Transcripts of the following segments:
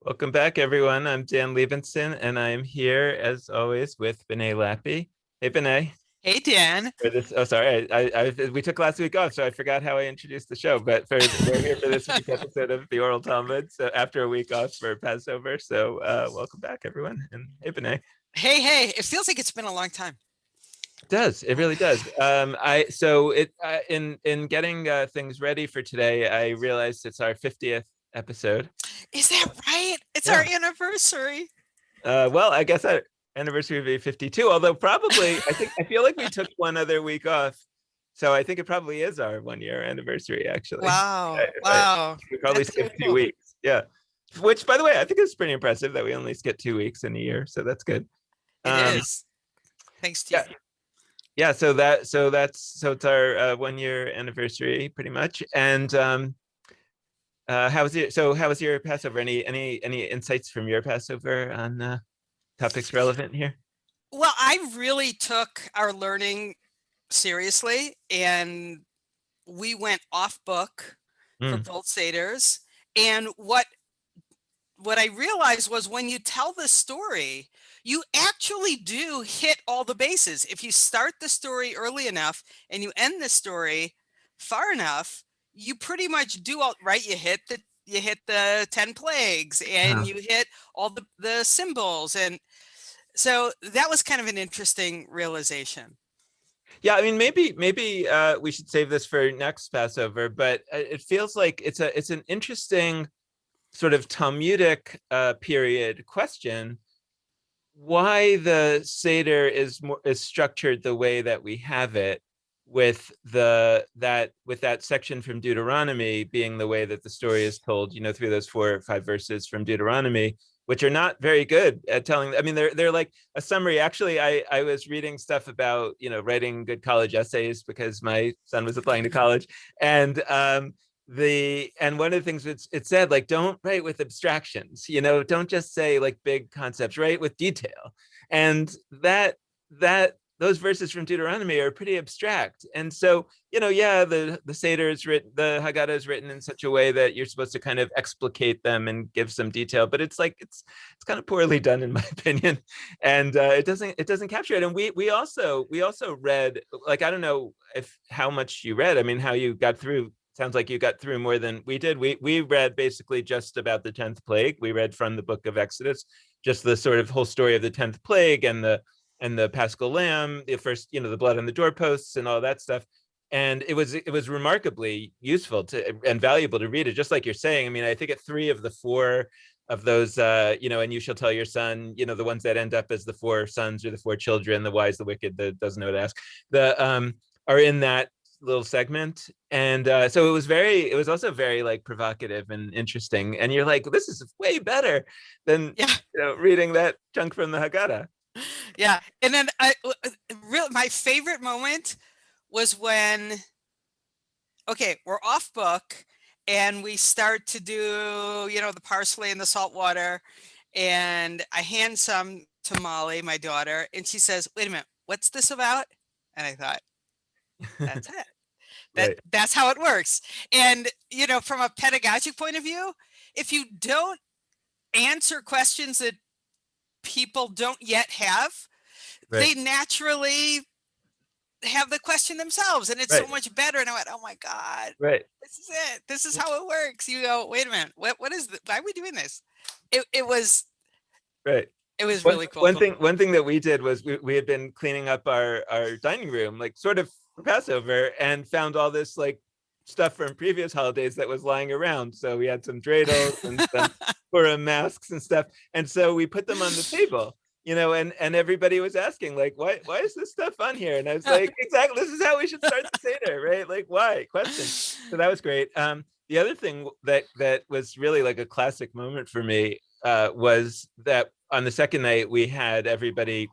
Welcome back, everyone. I'm Dan Liebenson, and I'm here, as always, with B'nai Lappy. Hey, B'nai. Hey, Dan. For this, oh, sorry, we took last week off, so I forgot how I introduced the show. But we're here for this week's episode of the Oral Talmud. So after a week off for Passover, so welcome back, everyone. And hey, B'nai. Hey, it feels like it's been a long time. It does. It really does. I so it in getting things ready for today, I realized it's our 50th episode. Is that right? It's our Yeah. anniversary. Well, I guess our anniversary would be 52, although probably I feel like we took one other week off. So I think it probably is our 1 year anniversary, actually. Wow. I, Wow. we probably That's so skipped two cool. weeks. Yeah. Which, by the way, I think is pretty impressive that we only skip 2 weeks in a year. So that's good. It Um, is. Thanks to you. yeah. Yeah. So it's our 1 year anniversary pretty much. And how was your Passover? Any insights from your Passover on topics relevant here? Well, I really took our learning seriously, and we went off book for Mm. both Seders. And what I realized was when you tell the story, you actually do hit all the bases. If you start the story early enough and you end the story far enough, you pretty much do all right. You hit the 10 plagues and Uh-huh. you hit all the symbols. And so that was kind of an interesting realization. Yeah, I mean, maybe we should save this for next Passover, but it feels like it's an interesting sort of Talmudic period question. Why the Seder is structured the way that we have it, with that section from Deuteronomy being the way that the story is told, through those 4 or 5 verses from Deuteronomy, which are not very good at telling. I mean, they're like a summary. Actually, I was reading stuff about writing good college essays because my son was applying to college, and one of the things it said, like, don't write with abstractions, don't just say like big concepts, write with detail. And that those verses from Deuteronomy are pretty abstract. And so, yeah, the Seder is written, the Haggadah is written in such a way that you're supposed to kind of explicate them and give some detail, but it's like it's kind of poorly done, in my opinion. And it doesn't capture it. And we also read, like, I don't know if how much you read. I mean, how you got through. Sounds like you got through more than we did. We read basically just about the 10th plague. We read from the book of Exodus, just the sort of whole story of the 10th plague and the Paschal Lamb, the first, the blood on the doorposts and all that stuff. And it was remarkably useful and valuable to read it, just like you're saying. I mean, I think at 3 of the 4 of those, and you shall tell your son, the ones that end up as the 4 sons or the 4 children, the wise, the wicked, the doesn't know what to ask, are in that little segment. And so it was also very like provocative and interesting. And you're like, this is way better than Yeah. reading that chunk from the Haggadah. Yeah. And then my favorite moment was when, okay, we're off book and we start to do, the parsley and the salt water. And I hand some to Molly, my daughter, and she says, wait a minute, what's this about? And I thought, that's it. Right. That's how it works. And, from a pedagogic point of view, if you don't answer questions that people don't yet have, Right. they naturally have the question themselves, and it's so Right. much better. And I went, oh my God, Right. this is it. This is how it works. You go, wait a minute, what is this? Why are we doing this? It was Right. one, really cool. one thing that we did was we had been cleaning up our dining room, like, sort of for Passover, and found all this like stuff from previous holidays that was lying around. So we had some dreidels and some Purim masks and stuff, and so we put them on the table. And everybody was asking, like, why is this stuff on here? And I was like, exactly, this is how we should start the Seder, right? Like, why? Question. So that was great. The other thing that was really like a classic moment for me was that on the second night we had everybody.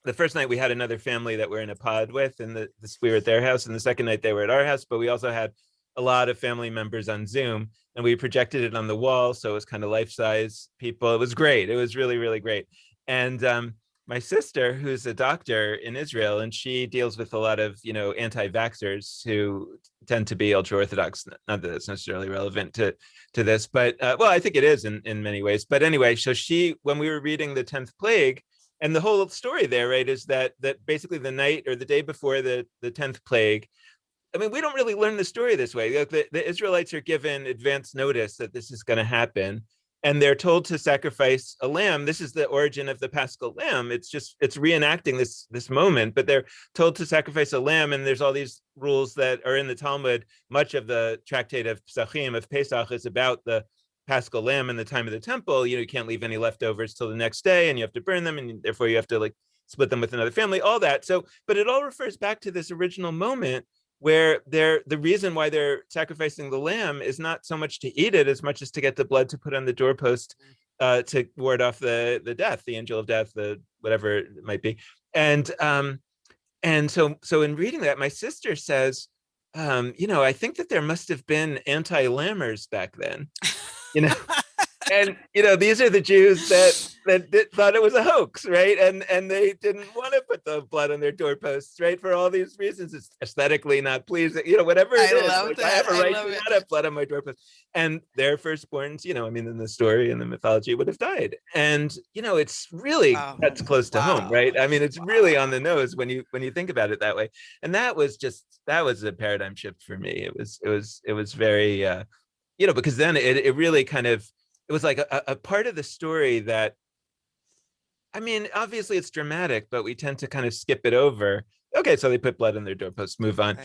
The first night we had another family that we're in a pod with, and we were at their house, and the second night they were at our house. But we also had a lot of family members on Zoom, and we projected it on the wall, so it was kind of life size people. It was great. It was really, really great. And my sister, who's a doctor in Israel, and she deals with a lot of, anti-vaxxers who tend to be ultra-Orthodox. Not that it's necessarily relevant to this, but well, I think it is in many ways. But anyway, so when we were reading the 10th plague, and the whole story there, right, is that basically the night or the day before the 10th plague, I mean, we don't really learn the story this way. Like the Israelites are given advance notice that this is going to happen, and they're told to sacrifice a lamb. This is the origin of the Paschal lamb. It's reenacting this moment, but they're told to sacrifice a lamb, and there's all these rules that are in the Talmud. Much of the tractate of Pesachim, of Pesach, is about the Paschal lamb and the time of the temple. You can't leave any leftovers till the next day, and you have to burn them, and therefore you have to split them with another family. All that. So, but it all refers back to this original moment where the reason why they're sacrificing the lamb is not so much to eat it as much as to get the blood to put on the doorpost to ward off the death, the angel of death, the whatever it might be. And so in reading that, my sister says, I think that there must have been anti-lammers back then, and these are the Jews that thought it was a hoax, right? And they didn't want to put the blood on their doorposts, right? For all these reasons, it's aesthetically not pleasing, whatever it is. I have a right to not have blood on my doorpost. And their firstborns, in the story and the mythology, would have died. And it's really that's close to home, right? I mean, it's really on the nose when you think about it that way. And that was a paradigm shift for me. It was very because then it really kind of, it was like a part of the story that, I mean, obviously it's dramatic, but we tend to kind of skip it over. Okay, so they put blood on their doorposts, move on.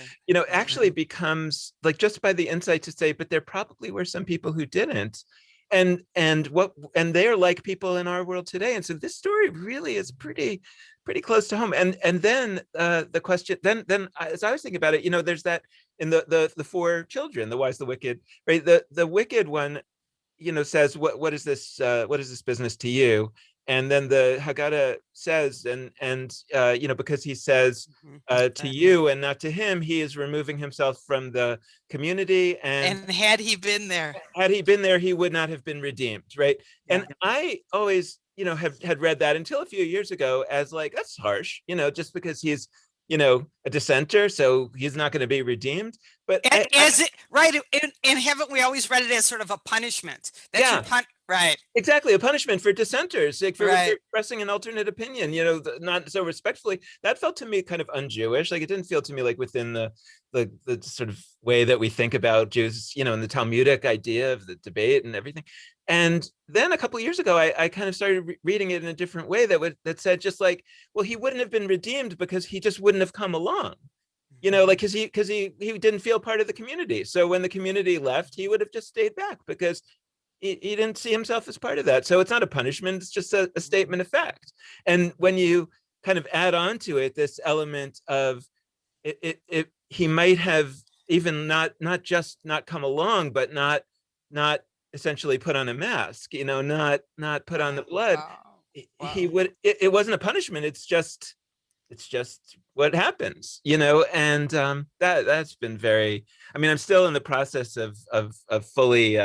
Actually becomes like, just by the insight to say, but there probably were some people who didn't. And they're like people in our world today. And so this story really is pretty close to home. And then the question, then as I was thinking about it, there's that in the four children, the wise, the wicked, right? The wicked one, says, what is this business to you? And then the Haggadah says, and because he says to you and not to him, he is removing himself from the community. And had he been there, he would not have been redeemed, right? Yeah. And I always, had read that until a few years ago as like, that's harsh, just because he's, a dissenter, so he's not going to be redeemed. But and haven't we always read it as sort of a punishment? Right. Exactly, a punishment for dissenters, like for expressing an alternate opinion, not so respectfully. That felt to me kind of un-Jewish. Like, it didn't feel to me like within the sort of way that we think about Jews, in the Talmudic idea of the debate and everything. And then a couple of years ago, I kind of started reading it in a different way that said just like, well, he wouldn't have been redeemed because he just wouldn't have come along, because he didn't feel part of the community. So when the community left, he would have just stayed back because he didn't see himself as part of that. So it's not a punishment, it's just a statement of fact. And when you kind of add on to it this element of he might have even not just not come along, but not essentially put on a mask, not put on the blood. Wow. He would, it wasn't a punishment. It's just what happens, and that's been very, I mean, I'm still in the process of fully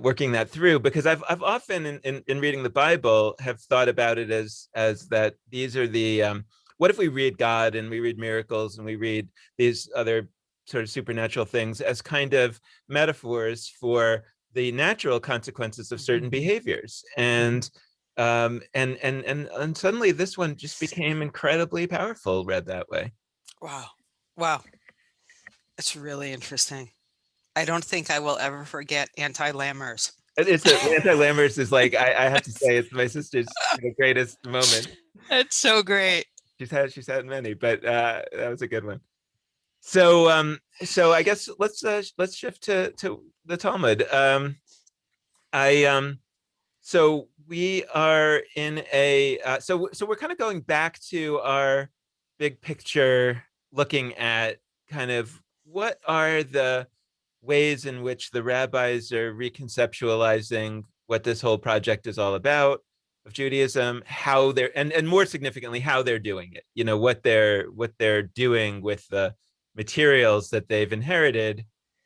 working that through, because I've often in reading the Bible have thought about it as that these are the what if we read God and we read miracles and we read these other sort of supernatural things as kind of metaphors for the natural consequences of certain behaviors. And suddenly this one just became incredibly powerful read that way. Wow, that's really interesting. I don't think I will ever forget anti-lammers. Anti-lammers is like, I have to say, it's my sister's greatest moment. It's so great. She's had many, but that was a good one. So I guess let's shift to the Talmud. So we are in a so we're kind of going back to our big picture, looking at kind of what are the ways in which the rabbis are reconceptualizing what this whole project is all about of Judaism, how they're and more significantly how they're doing it, what they're doing with the materials that they've inherited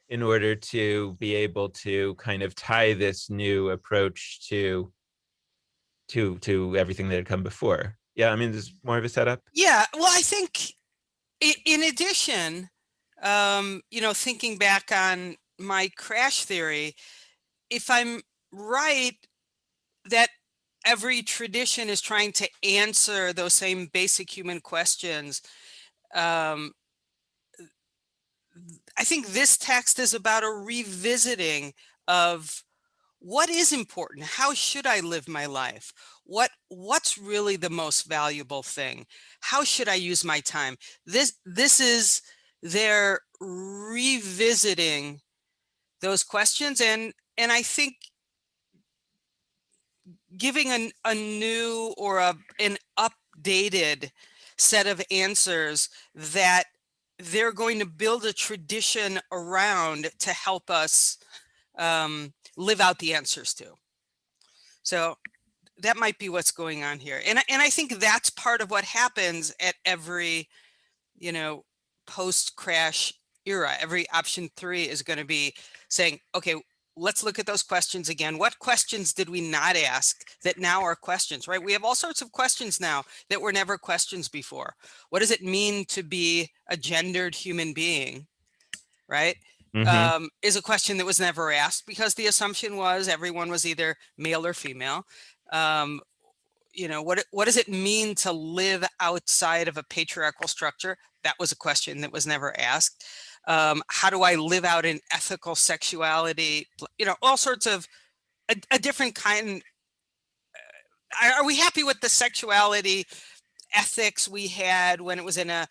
in order to be able to kind of tie this new approach to everything that had come before. Yeah, I mean, there's more of a setup. Yeah, well, I think in addition, thinking back on my crash theory, if I'm right that every tradition is trying to answer those same basic human questions, um, I think this text is about a revisiting of what is important. How should I live my life? What's really the most valuable thing? How should I use my time? This is their revisiting those questions, and I think giving a new or an updated set of answers that they're going to build a tradition around to help us live out the answers to. So that might be what's going on here. And I think that's part of what happens at every, post-crash era. Every option 3 is going to be saying, okay, let's look at those questions again. What questions did we not ask that now are questions, right? We have all sorts of questions now that were never questions before. What does it mean to be a gendered human being, right? Is a question that was never asked because the assumption was everyone was either male or female. What does it mean to live outside of a patriarchal structure? That was a question that was never asked. How do I live out an ethical sexuality? All sorts of a different kind. Are we happy with the sexuality ethics we had when it was in a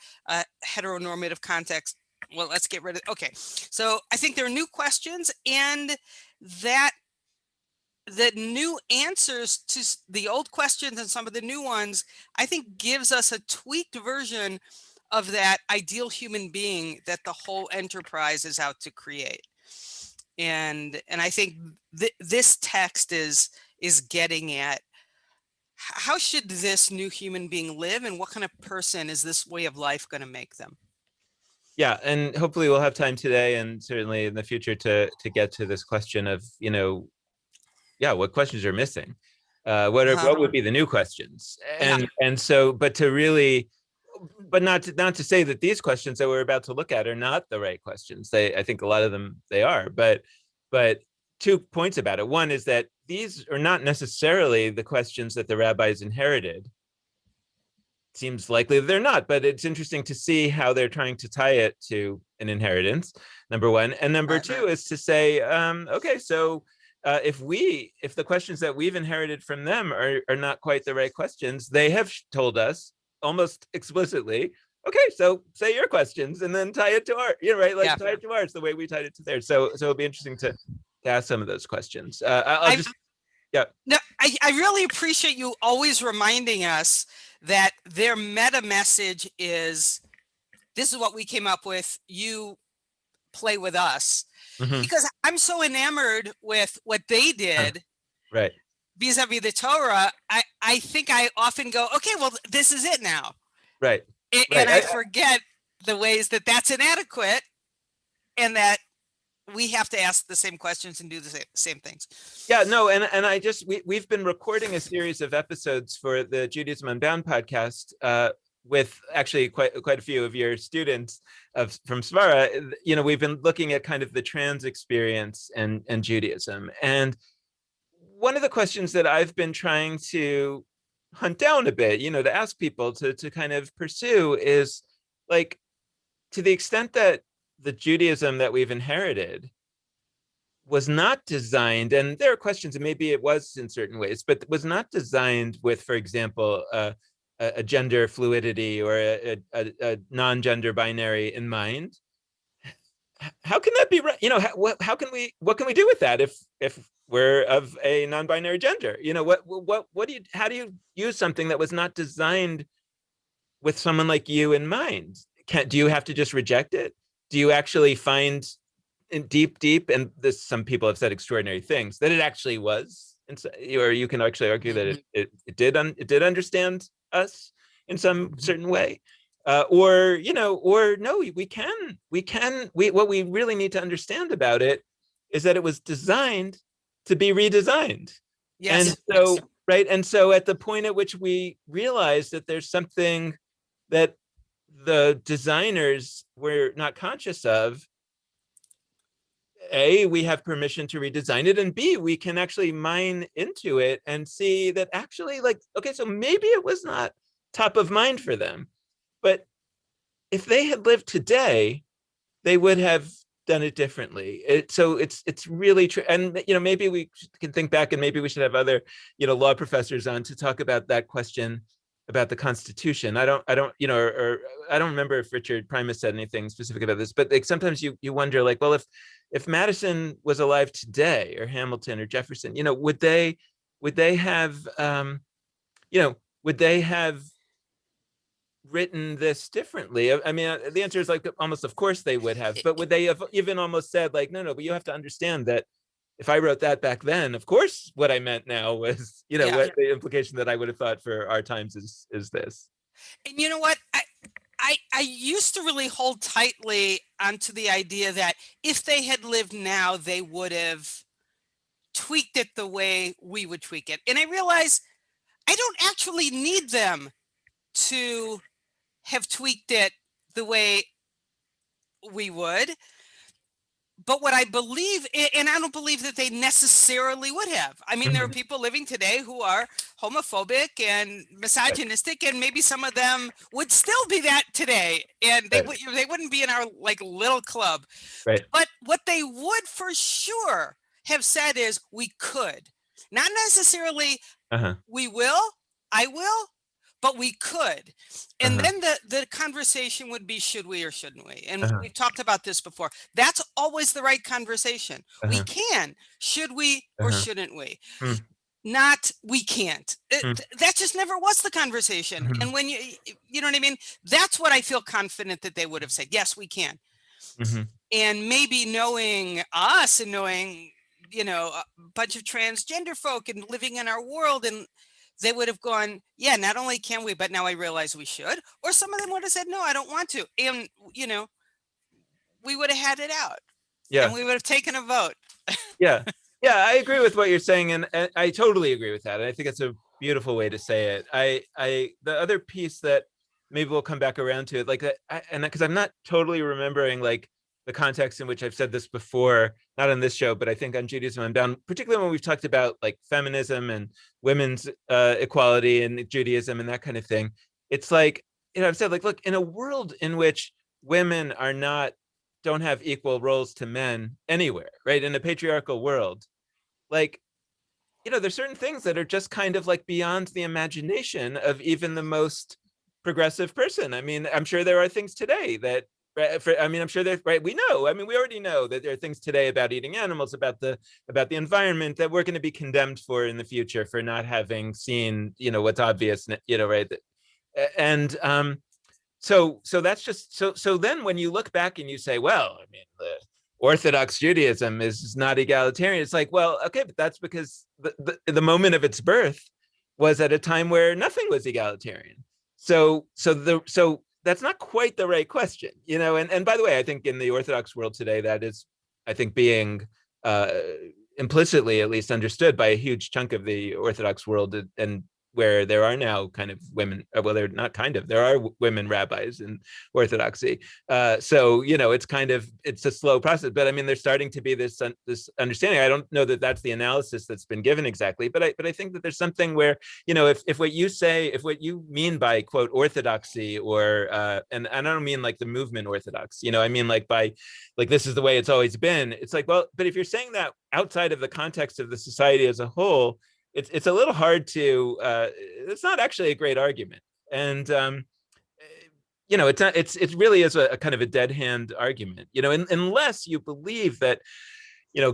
heteronormative context? Well, let's get rid of. Okay, so I think there are new questions, and that the new answers to the old questions and some of the new ones, I think, gives us a tweaked version of that ideal human being that the whole enterprise is out to create. And I think this text is getting at how should this new human being live, and what kind of person is this way of life going to make them? Yeah, and hopefully we'll have time today and certainly in the future to get to this question of, what questions are missing? What would be the new questions? And so, but to really, but not to say that these questions that we're about to look at are not the right questions. I think a lot of them they are, but 2 points about it. One is that these are not necessarily the questions that the rabbis inherited. Seems likely they're not, but it's interesting to see how they're trying to tie it to an inheritance, number one. And number two is to say, okay, so if the questions that we've inherited from them are not quite the right questions, they have told us almost explicitly, okay, so say your questions and then tie it to our, right? Like tie it to ours the way we tied it to theirs. So it'll be interesting to ask some of those questions. I'll just, yeah. No, I really appreciate you always reminding us that their meta message is, this is what we came up with, you play with us. Because I'm so enamored with what they did, right, vis-a-vis the Torah, I think I often go, okay, well, this is it now. Right. And I forget the ways that that's inadequate, and that we have to ask the same questions and do the same things. Yeah, no, and I just we've been recording a series of episodes for the Judaism Unbound podcast with actually quite a few of your students from Svara. We've been looking at kind of the trans experience and Judaism, and one of the questions that I've been trying to hunt down a bit, to ask people to kind of pursue is, like, to the extent that the Judaism that we've inherited was not designed, and there are questions, and maybe it was in certain ways, but was not designed with, for example, a gender fluidity or a non-gender binary in mind. How can that be right? What can we do with that if we're of a non-binary gender? How do you use something that was not designed with someone like you in mind? Do you have to just reject it? Do you actually find in deep, and this, some people have said extraordinary things, that it actually was, or you can actually argue that it did understand us in some certain way, or no, what we really need to understand about it is that it was designed to be redesigned. Yes. And so right? And so at the point at which we realize that there's something that the designers were not conscious of, A, we have permission to redesign it, and B, we can actually mine into it and see that actually, like, okay, so maybe it was not top of mind for them, but if they had lived today, they would have done it differently. So it's really true. And maybe we can think back, and maybe we should have other law professors on to talk about that question about the Constitution. I don't or I don't remember if Richard Primus said anything specific about this, but like sometimes you wonder, like, well, if Madison was alive today, or Hamilton or Jefferson, would they have would they have written this differently? I mean, the answer is like almost of course they would have, but would they have even almost said like, no, but you have to understand that if I wrote that back then, of course what I meant now was, what the implication that I would have thought for our times is this. And you know what? I used to really hold tightly onto the idea that if they had lived now, they would have tweaked it the way we would tweak it. And I realize I don't actually need them to have tweaked it the way we would. But what I believe, and I don't believe that they necessarily would have. I mean, there are people living today who are homophobic and misogynistic, and maybe some of them would still be that today, and they wouldn't be in our like little club. Right. But what they would for sure have said is we could, not necessarily we will, I will, but we could. And then the conversation would be, should we or shouldn't we? And we've talked about this before. That's always the right conversation. We can. Should we or shouldn't we? Not we can't. That just never was the conversation. And when you know what I mean? That's what I feel confident that they would have said. Yes, we can. And maybe knowing us and knowing, a bunch of transgender folk and living in our world, and they would have gone, yeah, not only can we, but now I realize we should. Or some of them would have said, no, I don't want to. And, we would have had it out. Yeah. And we would have taken a vote. Yeah. Yeah, I agree with what you're saying. And I totally agree with that. And I think it's a beautiful way to say it. The other piece that maybe we'll come back around to it, like, because I'm not totally remembering, like, the context in which I've said this before, not on this show, but I think on Judaism Unbound, particularly when we've talked about like feminism and women's equality and Judaism and that kind of thing. It's like, I've said, like, look, in a world in which women don't have equal roles to men anywhere, right? In a patriarchal world, like, there's certain things that are just kind of like beyond the imagination of even the most progressive person. I mean, I'm sure there are things today that, I'm sure that, right, we know. I mean, we already know that there are things today about eating animals, about the environment, that we're going to be condemned for in the future for not having seen, what's obvious, right? And so that's just so. Then when you look back and you say, well, I mean, the Orthodox Judaism is not egalitarian. It's like, well, okay, but that's because the moment of its birth was at a time where nothing was egalitarian. So that's not quite the right question, and by the way, I think in the Orthodox world today, that is, I think, being implicitly at least understood by a huge chunk of the Orthodox world, and where there are now kind of women, well, they're not kind of, there are women rabbis in Orthodoxy. So, it's a slow process, but I mean, there's starting to be this understanding. I don't know that that's the analysis that's been given exactly, but I think that there's something where, if what you say, if what you mean by quote orthodoxy, or, and I don't mean like the movement orthodox, I mean like by, like, this is the way it's always been. It's like, well, but if you're saying that outside of the context of the society as a whole, it's a little hard to, it's not actually a great argument. And, it's not, it really is a kind of a dead hand argument, unless you believe that,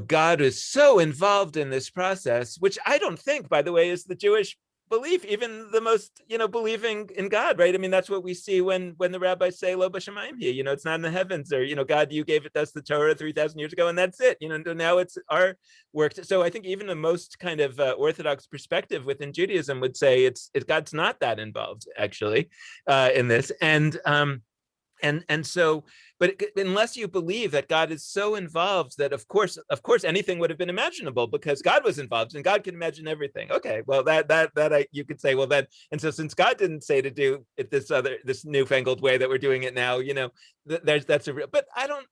God is so involved in this process, which I don't think, by the way, is the Jewish belief, even the most, believing in God, right? I mean, that's what we see when the rabbis say, Lo b'shamayim here, it's not in the heavens, or, God, you gave us the Torah 3,000 years ago, and that's it, now it's our work. So I think even the most kind of Orthodox perspective within Judaism would say it's God's not that involved, actually, in this. And And so, but unless you believe that God is so involved that of course anything would have been imaginable because God was involved and God can imagine everything. Okay, well you could say, well then, and so since God didn't say to do it this newfangled way that we're doing it now, that's a real. But I don't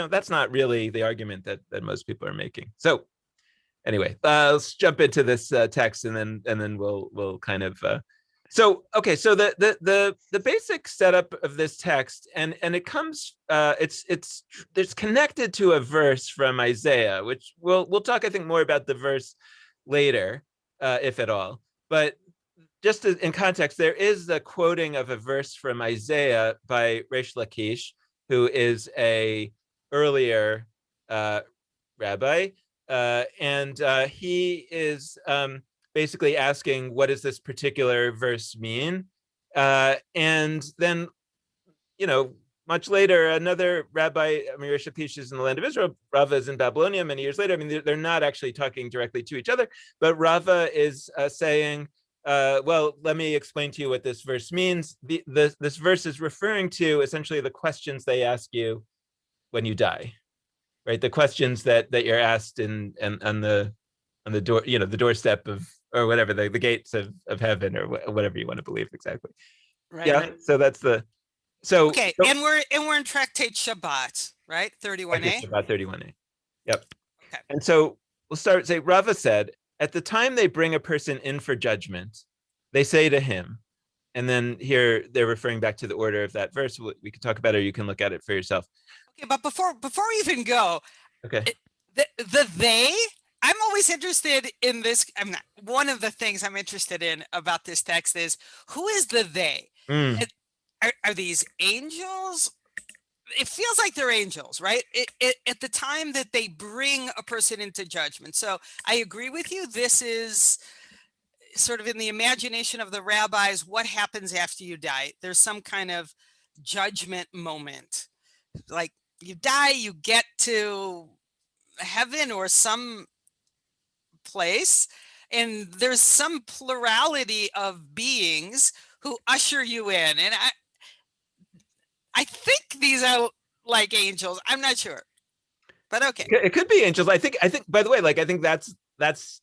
that's not really the argument that most people are making. So anyway, let's jump into this text and then we'll kind of. So okay, so the basic setup of this text, and it comes, it's connected to a verse from Isaiah, which we'll talk I think more about the verse later, if at all. But just in context, there is a quoting of a verse from Isaiah by Reish Lakish, who is a earlier rabbi, and he is basically asking, what does this particular verse mean? And then, much later, another rabbi, Reish Lakish is in the land of Israel, Rava is in Babylonia many years later. I mean, they're not actually talking directly to each other, but Rava is saying, well, let me explain to you what this verse means. This verse is referring to essentially the questions they ask you when you die, right? The questions that you're asked in on the door, the doorstep of, or whatever, the gates of heaven, or whatever you want to believe exactly. Right. Yeah. So that's okay. And we're in Tractate Shabbat, right? 31a. About 31a. Yep. Okay. And so we'll say Rava said, at the time they bring a person in for judgment, they say to him, and then here they're referring back to the order of that verse. We could talk about it, or you can look at it for yourself. Okay, but before we even go, okay, the they, I'm always interested in this. One of the things I'm interested in about this text is, who is the they? Are these angels? It feels like they're angels, right? At the time that they bring a person into judgment. So I agree with you. This is sort of in the imagination of the rabbis, what happens after you die? There's some kind of judgment moment. Like you die, you get to heaven or some place, and there's some plurality of beings who usher you in. And I think these are like angels. I'm not sure, but okay. It could be angels. I think, by the way, I think that's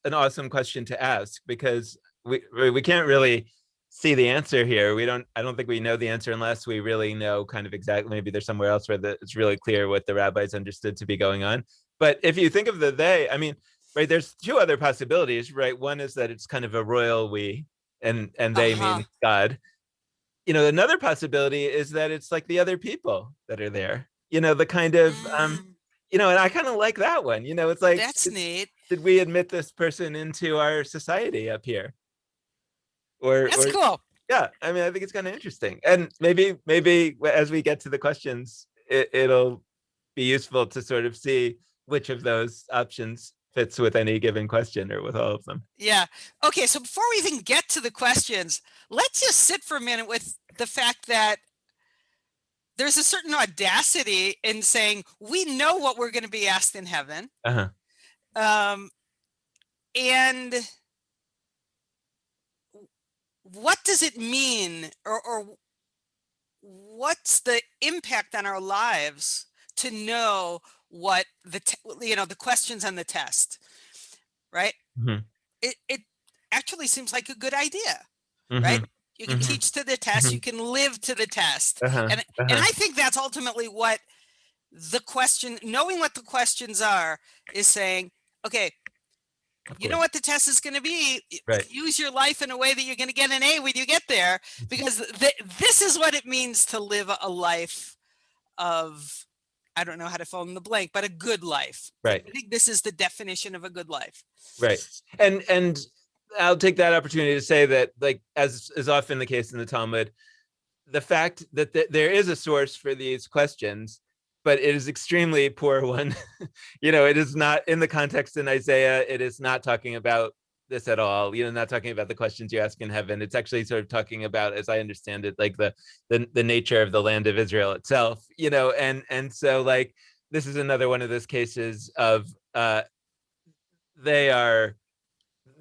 an awesome question to ask, because we can't really see the answer here. I don't think we know the answer unless we really know kind of exactly, maybe there's somewhere else where it's really clear what the rabbis understood to be going on. But if you think of the they, I mean, right, there's two other possibilities, right? One is that it's kind of a royal we, and they mean God. Another possibility is that it's like the other people that are there, the kind of, and I kind of like that one, it's like, that's neat. Did we admit this person into our society up here? That's cool. Yeah, I mean, I think it's kind of interesting. And maybe as we get to the questions, it'll be useful to sort of see which of those options fits with any given question, or with all of them. Yeah. Okay, so before we even get to the questions, let's just sit for a minute with the fact that there's a certain audacity in saying we know what we're going to be asked in heaven. And what does it mean, or what's the impact on our lives to know what the questions on the test, right? It actually seems like a good idea, right? You can teach to the test, you can live to the test. And I think that's ultimately what the question, knowing what the questions are, is saying, okay, you know what the test is going to be. Right. Use your life in a way that you're going to get an A when you get there, because this is what it means to live a life of, I don't know how to fill in the blank, but a good life. Right. I think this is the definition of a good life. Right. And I'll take that opportunity to say that, as is often the case in the Talmud, the fact that there is a source for these questions, but it is extremely poor one. It is not in the context in Isaiah. It is not talking about this at all. Not talking about the questions you ask in heaven. It's actually sort of talking about, as I understand it, like the nature of the land of Israel itself. And so this is another one of those cases of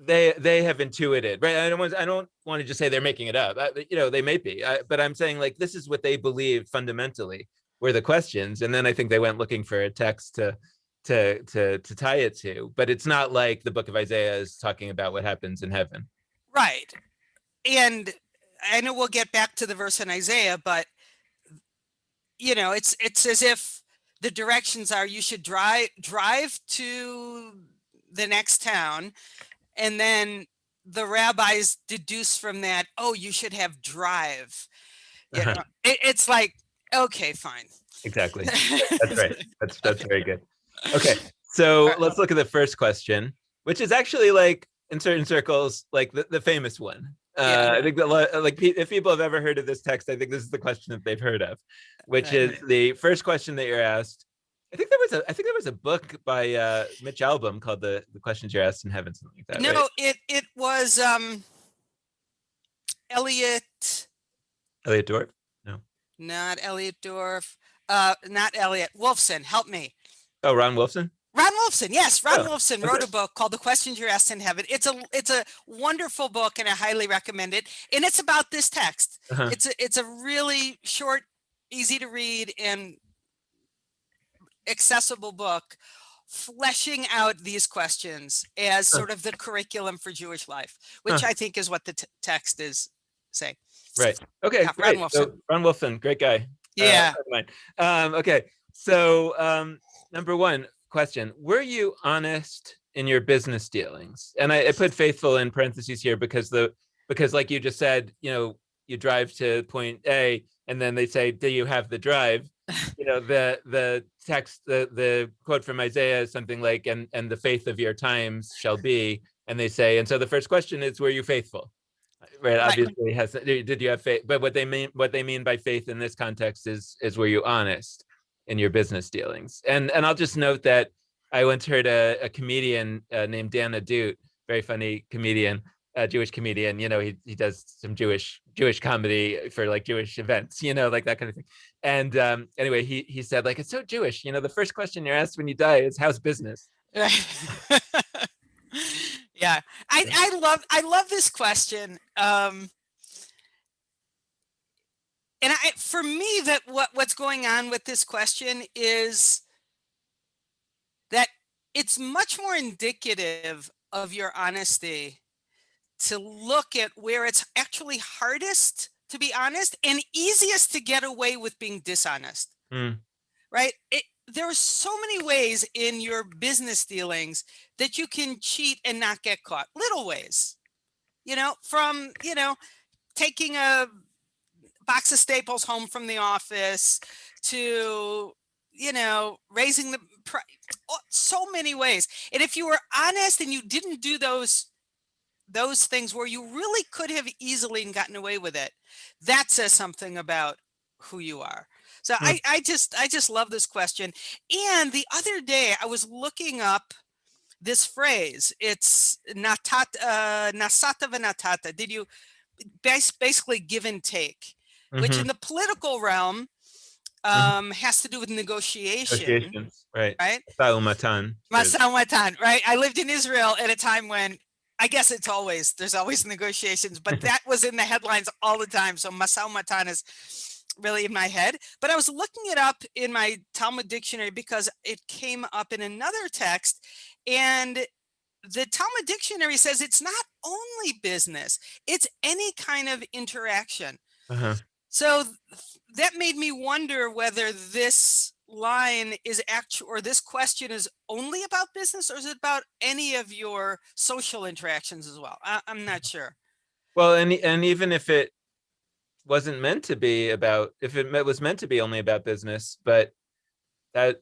they have intuited, right? I don't want to just say they're making it up. They may be, but I'm saying like this is what they believed fundamentally were the questions, and then I think they went looking for a text to tie it to. But it's not like the book of Isaiah is talking about what happens in heaven. Right. And I know we'll get back to the verse in Isaiah, but it's as if the directions are you should drive to the next town, and then the rabbis deduce from that, oh, you should have drive. It's like, okay, fine. Exactly. That's right. That's very good. Okay, so let's look at the first question, which is actually like in certain circles like the famous one. I think that like if people have ever heard of this text, I think this is the question that they've heard of, which is the first question that you're asked. I think there was a book by Mitch Albom called the Questions You're Asked in Heaven, something like that. No, right? it was Elliot Dorff? No. Not Elliot Dorff. Not Elliot Wolfson. Help me. Oh, Ron Wolfson? Ron Wolfson, yes. Ron Wolfson wrote a book called The Questions You're Asked in Heaven. It's a wonderful book, and I highly recommend it. And it's about this text. It's a really short, easy to read, and accessible book, fleshing out these questions as sort of the curriculum for Jewish life, which I think is what the text is saying. Right. Okay. Yeah, great. Ron Wolfson, great guy. Yeah. Okay. So number one question: were you honest in your business dealings? And I put faithful in parentheses here because like you just said, you drive to point A, and then they say, "Do you have the drive?" The text, the quote from Isaiah is something like, "And the faith of your times shall be," and they say, and so the first question is, "Were you faithful?" Right. Obviously, did you have faith? But what they mean by faith in this context is were you honest in your business dealings? And I'll just note that I once heard a comedian named Dan Adut, very funny comedian, Jewish comedian. He does some Jewish comedy for like Jewish events, like that kind of thing. And anyway, he said like it's so Jewish. The first question you're asked when you die is how's business. Right. Yeah, I love this question. And for me, that what's going on with this question is that it's much more indicative of your honesty to look at where it's actually hardest to be honest and easiest to get away with being dishonest. Right? There are so many ways in your business dealings that you can cheat and not get caught. Little ways, from, taking a box of Staples home from the office to, raising the price. So many ways. And if you were honest and you didn't do those things where you really could have easily gotten away with it, that says something about who you are. So I just love this question. And the other day I was looking up this phrase. It's nasata v'natata. Did you basically give and take, which in the political realm has to do with negotiations. Right. Right. Masa'u Matan. Right. I lived in Israel at a time when I guess there's always negotiations, but that was in the headlines all the time. So Masa'u Matan is really in my head, but I was looking it up in my Talmud dictionary because it came up in another text, and the Talmud dictionary says it's not only business, it's any kind of interaction. So that made me wonder whether this line is or this question is only about business, or is it about any of your social interactions as well? I'm not sure. Well, and even if it wasn't meant to be if it was meant to be only about business, but that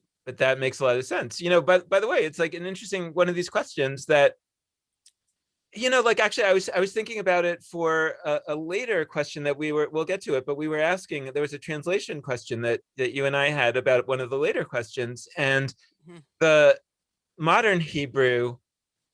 makes a lot of sense. But by the way, it's like an interesting one of these questions that, like actually I was thinking about it for a later question that we'll get to it, but we were asking, there was a translation question that you and I had about one of the later questions, and the modern Hebrew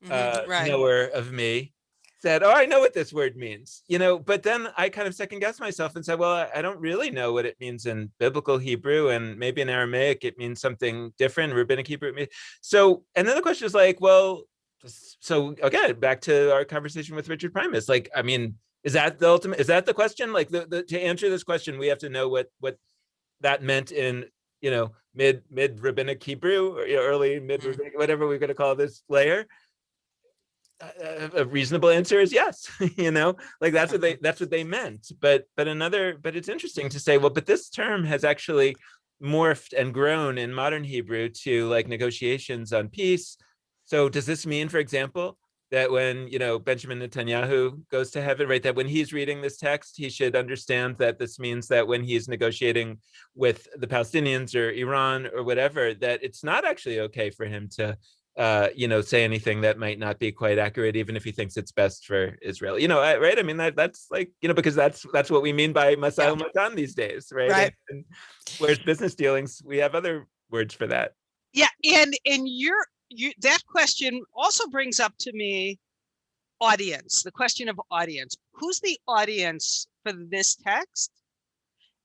knower of me said, "Oh, I know what this word means," but then I kind of second guessed myself and said, well, I don't really know what it means in biblical Hebrew, and maybe in Aramaic it means something different, rabbinic Hebrew. So, and then the question is like, well, so again, back to our conversation with Richard Primus. Like, I mean, is that the ultimate? Is that the question? Like, to answer this question, we have to know what that meant in, mid rabbinic Hebrew, or early mid rabbinic, whatever we're going to call this layer. A reasonable answer is yes. Like that's what they meant. But it's interesting to say, well, but this term has actually morphed and grown in modern Hebrew to like negotiations on peace. So does this mean, for example, that when Benjamin Netanyahu goes to heaven, right, that when he's reading this text, he should understand that this means that when he's negotiating with the Palestinians or Iran or whatever, that it's not actually okay for him to say anything that might not be quite accurate, even if he thinks it's best for Israel. Right? I mean, that's like, because that's what we mean by Masai Matan these days, right? Right. And whereas business dealings, we have other words for that. Yeah, and that question also brings up to me audience, the question of audience. Who's the audience for this text,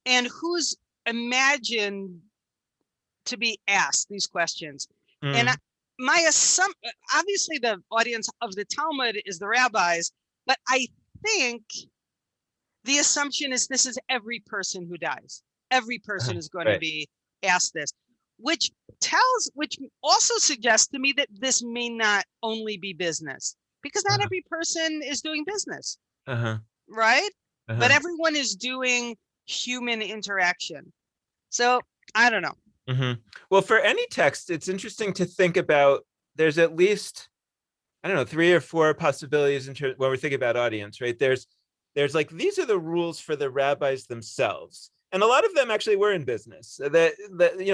and who's imagined to be asked these questions? And my assumption, obviously the audience of the Talmud is the rabbis, but I think the assumption is this is every person who dies. Every person is going to be asked this, which also suggests to me that this may not only be business, because not every person is doing business, right? But everyone is doing human interaction. So I don't know. Well, for any text, it's interesting to think about, there's at least, I don't know, 3 or 4 possibilities when we're thinking about audience, right? There's like, these are the rules for the rabbis themselves. And a lot of them actually were in business. That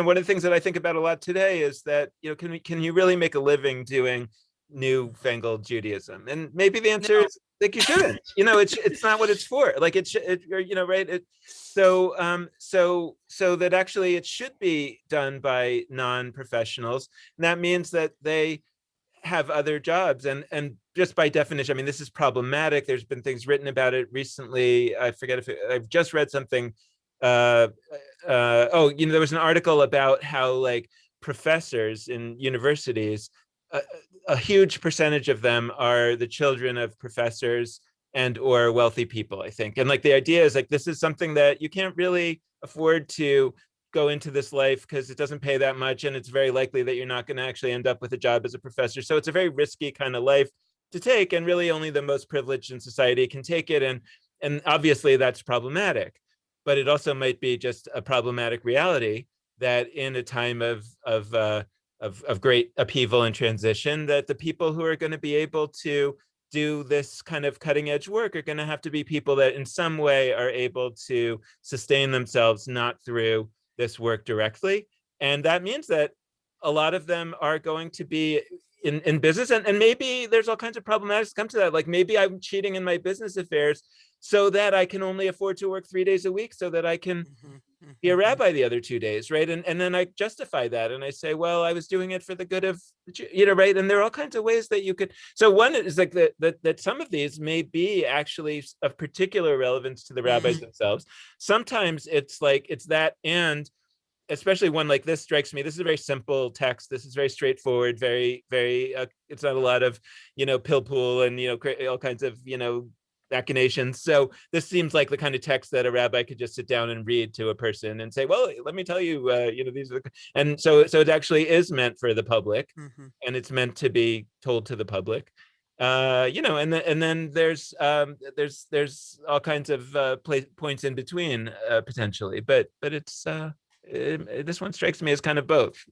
one of the things that I think about a lot today is that, can you really make a living doing newfangled Judaism? And maybe the answer is like, you shouldn't. It's not what it's for. Like right? So that actually it should be done by non-professionals. And that means that they have other jobs, and just by definition, I mean, this is problematic. There's been things written about it recently. I forget if I've just read something. There was an article about how like professors in universities, a huge percentage of them are the children of professors and or wealthy people, I think. And like the idea is like, this is something that you can't really afford to go into this life because it doesn't pay that much, and it's very likely that you're not going to actually end up with a job as a professor. So it's a very risky kind of life to take, and really only the most privileged in society can take it. And obviously that's problematic, but it also might be just a problematic reality that in a time of great upheaval and transition, that the people who are going to be able to do this kind of cutting edge work are going to have to be people that in some way are able to sustain themselves, not through this work directly. And that means that a lot of them are going to be in business, and maybe there's all kinds of problematics come to that. Like maybe I'm cheating in my business affairs so that I can only afford to work 3 days a week so that I can be a rabbi the other 2 days, right? And then I justify that and I say, well, I was doing it for the good of, right? And there are all kinds of ways that you could. So one is like that some of these may be actually of particular relevance to the rabbis themselves. Sometimes it's like, it's that, and especially one like this strikes me. This is a very simple text. This is very straightforward, very, very, it's not a lot of, pilpul and, all kinds of, machinations. So this seems like the kind of text that a rabbi could just sit down and read to a person and say, well, let me tell you, these are the, and so it actually is meant for the public, and it's meant to be told to the public. And then there's all kinds of points in between potentially, but it's this one strikes me as kind of both,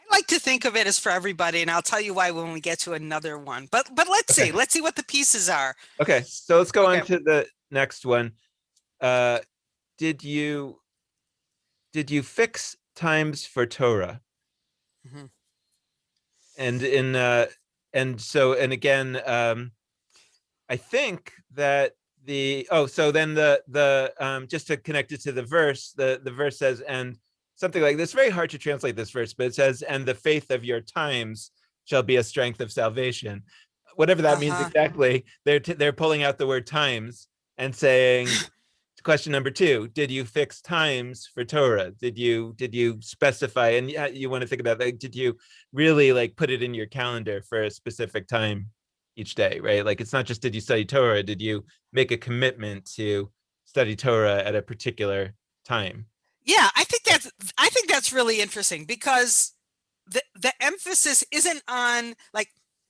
I like to think of it as for everybody, and I'll tell you why when we get to another one. But let's see what the pieces are. Okay, so let's go on to the next one. Did you fix times for Torah? And and again, I think that so then the just to connect it to the verse, the verse says, and something like this, very hard to translate this verse, but it says, and the faith of your times shall be a strength of salvation. Whatever that means exactly, they're pulling out the word times and saying, question number 2, did you fix times for Torah? Did you specify, and you want to think about, like, did you really like put it in your calendar for a specific time each day, right? Like, it's not just did you study Torah, did you make a commitment to study Torah at a particular time? Yeah, I think that's really interesting, because the emphasis isn't on like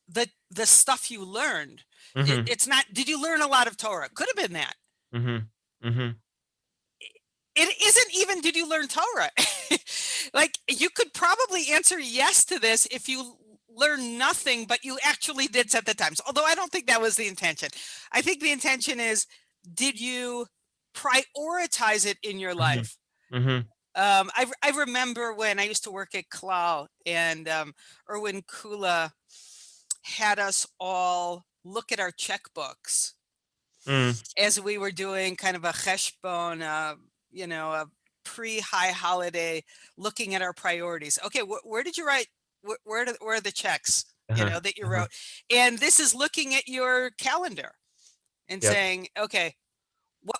the stuff you learned. Mm-hmm. It's not, did you learn a lot of Torah? Could have been that. Mm-hmm. Mm-hmm. It isn't even, did you learn Torah? Like, you could probably answer yes to this if you learned nothing, but you actually did set the times. Although I don't think that was the intention. I think the intention is, did you prioritize it in your life? Mm-hmm. I remember when I used to work at Klau, and Erwin Kula had us all look at our checkbooks as we were doing kind of a cheshbon, a pre-high holiday, looking at our priorities. Okay, where did you write? Where are the checks? That you wrote? And this is looking at your calendar and saying, okay,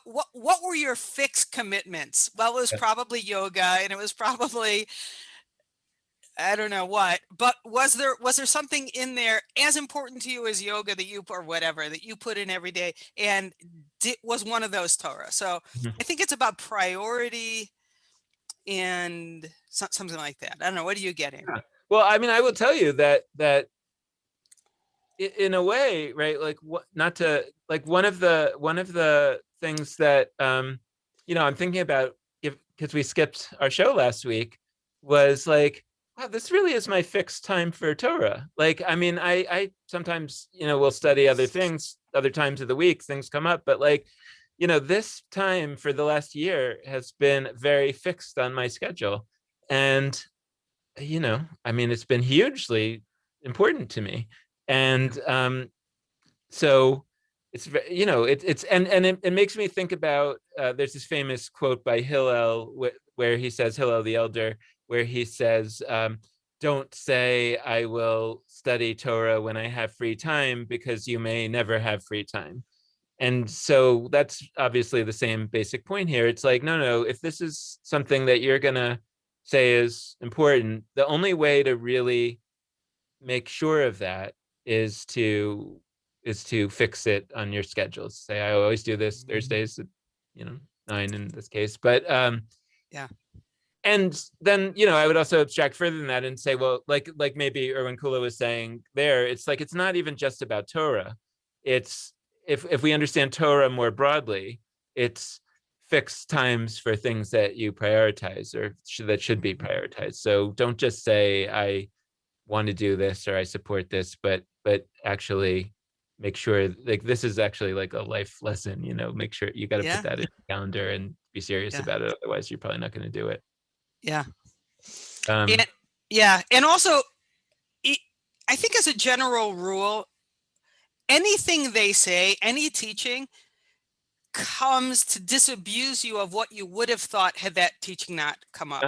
what were your fixed commitments? Well, it was probably yoga, and it was probably, I don't know what, but was there something in there as important to you as yoga that you, or whatever, that you put in every day, and was one of those Torah? So I think it's about priority and something like that. I don't know. What are you getting? Yeah. Well, I mean, I will tell you that in a way, right? Like, not to, like, one of the things that I'm thinking about, because we skipped our show last week, was like, wow, this really is my fixed time for Torah. Like, I mean, I sometimes, will study other things, other times of the week, things come up, but like, this time for the last year has been very fixed on my schedule. And, I mean, it's been hugely important to me. And so it's, it makes me think about, there's this famous quote by Hillel where he says, Hillel the elder, where he says, don't say I will study Torah when I have free time, because you may never have free time. And so that's obviously the same basic point here. It's like, no, if this is something that you're gonna say is important, the only way to really make sure of that is to fix it on your schedules. Say, I always do this Thursdays at 9 in this case. But yeah. And then, I would also abstract further than that and say, well, like maybe Erwin Kula was saying there, it's like, it's not even just about Torah. It's, if we understand Torah more broadly, it's fixed times for things that you prioritize, or that should be prioritized. So don't just say, I want to do this, or I support this, but actually make sure, like, this is actually like a life lesson, make sure you got to put that in the calendar and be serious about it. Otherwise you're probably not going to do it. Yeah. And also, I think as a general rule, anything they say, any teaching, comes to disabuse you of what you would have thought had that teaching not come up.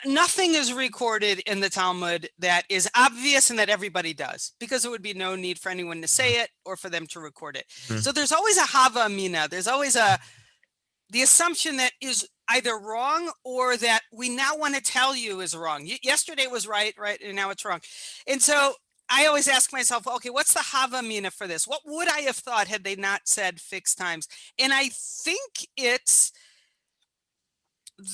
Nothing is recorded in the Talmud that is obvious and that everybody does, because there would be no need for anyone to say it or for them to record it. So there's always a hava amina. There's always the assumption that is either wrong, or that we now want to tell you is wrong. Yesterday was right, and now it's wrong. And so I always ask myself, okay, what's the hava mina for this? What would I have thought had they not said fixed times? And I think it's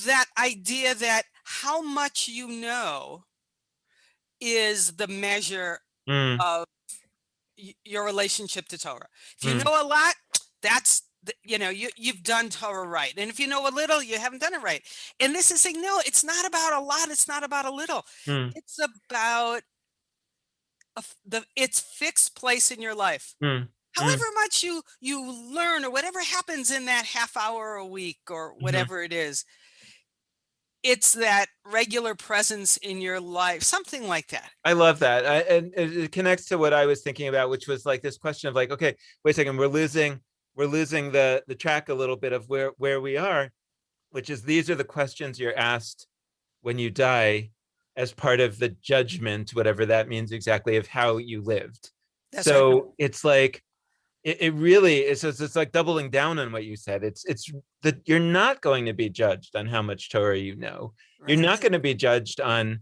that idea that how much you know is the measure of your relationship to Torah. If you know a lot, that's, you've done Torah right. And if you know a little, you haven't done it right. And this is saying, no, it's not about a lot. It's not about a little. It's about its fixed place in your life. However much you learn, or whatever happens in that half hour a week, or whatever it is, it's that regular presence in your life, something like that. I love that. And it connects to what I was thinking about, which was like this question of like, okay, wait a second, we're losing the track a little bit of where we are, which is, these are the questions you're asked when you die as part of the judgment, whatever that means exactly, of how you lived. That's so right. It's like, it really is. It's like doubling down on what you said. It's that you're not going to be judged on how much Torah you know. You're Right. not going to be judged on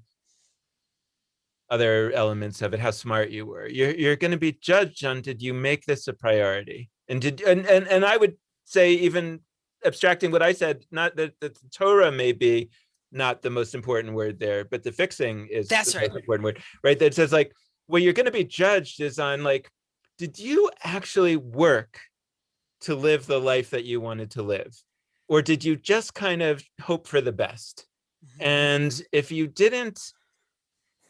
other elements of it, how smart you were. You're going to be judged on, did you make this a priority? And and I would say, even abstracting what I said, not that the Torah may be not the most important word there, but the fixing is That's the right. most important word, right? That says like, what you're going to be judged is on like, did you actually work to live the life that you wanted to live? Or did you just kind of hope for the best? And if you didn't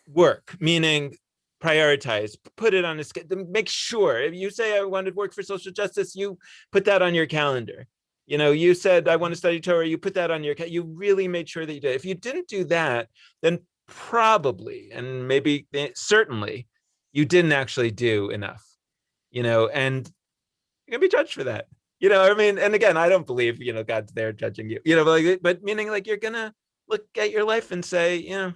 work, meaning prioritize, put it on a schedule, make sure. If you say I wanted to work for social justice, you put that on your calendar. You know, you said I want to study Torah, you put that on your, you really made sure that you did. If you didn't do that, then probably, and maybe certainly, you didn't actually do enough, you know, and you're gonna be judged for that. You know, I mean, and again, I don't believe, you know, God's there judging you, you know, but meaning like you're gonna look at your life and say, you know,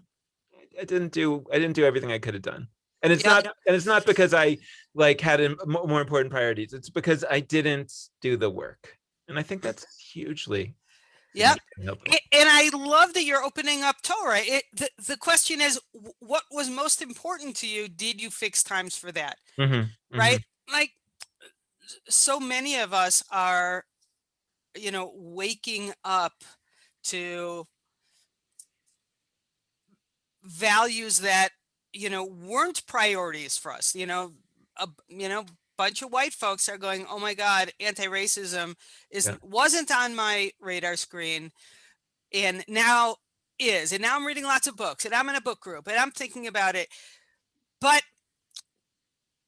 I didn't do everything I could have done. And it's not because I like had more important priorities. It's because I didn't do the work. And I think that's hugely Yep. helpful. And I love that you're opening up Torah. The question is, what was most important to you? Did you fix times for that? Right? Like, so many of us are, you know, waking up to values that, you know, weren't priorities for us. You know, bunch of white folks are going, oh my God, anti-racism wasn't on my radar screen, and now is. And now I'm reading lots of books, and I'm in a book group, and I'm thinking about it. But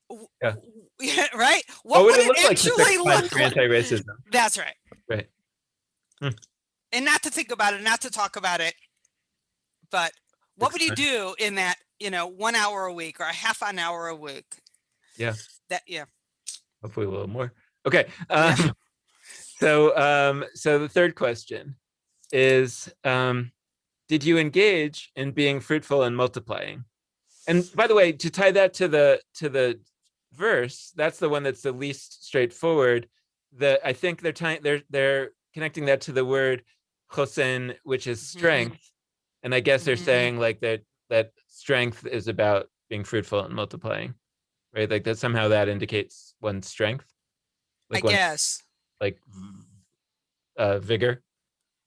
right? What would it look actually look like? Anti-racism. That's right. Right. And not to think about it, not to talk about it, but what would you do in that, you know, 1 hour a week or a half an hour a week? Yeah. Yeah. Hopefully a little more. Okay. So the third question is, did you engage in being fruitful and multiplying? And by the way, to tie that to the verse, that's the one that's the least straightforward. I think they're connecting that to the word chosen, which is strength. And I guess they're saying like that strength is about being fruitful and multiplying, right? Like that somehow that indicates one's strength. Like I guess. Like vigor.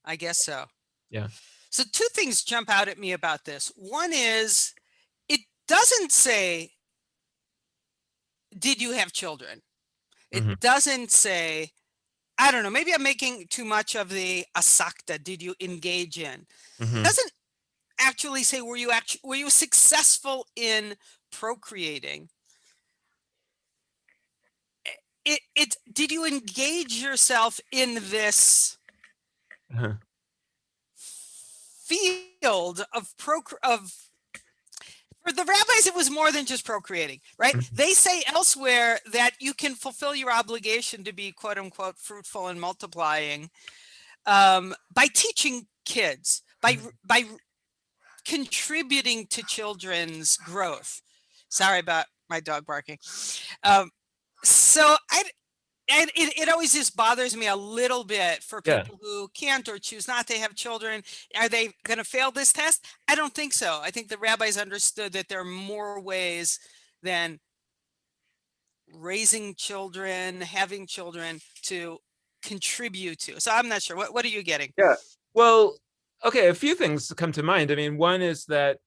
I guess so. Yeah. So two things jump out at me about this. One is, it doesn't say, did you have children? It doesn't say, I don't know, maybe I'm making too much of the asakta, did you engage in? It doesn't actually say, were you successful in procreating? Did you engage yourself in this field of for the rabbis, it was more than just procreating, right? They say elsewhere that you can fulfill your obligation to be quote unquote fruitful and multiplying by teaching kids, by contributing to children's growth. Sorry about my dog barking. So it always just bothers me a little bit for people who can't or choose not to have children. Are they going to fail this test? I don't think so. I think the rabbis understood that there are more ways than raising children, having children to contribute to. So I'm not sure. What are you getting? Yeah. Well, okay, a few things come to mind. I mean, one is that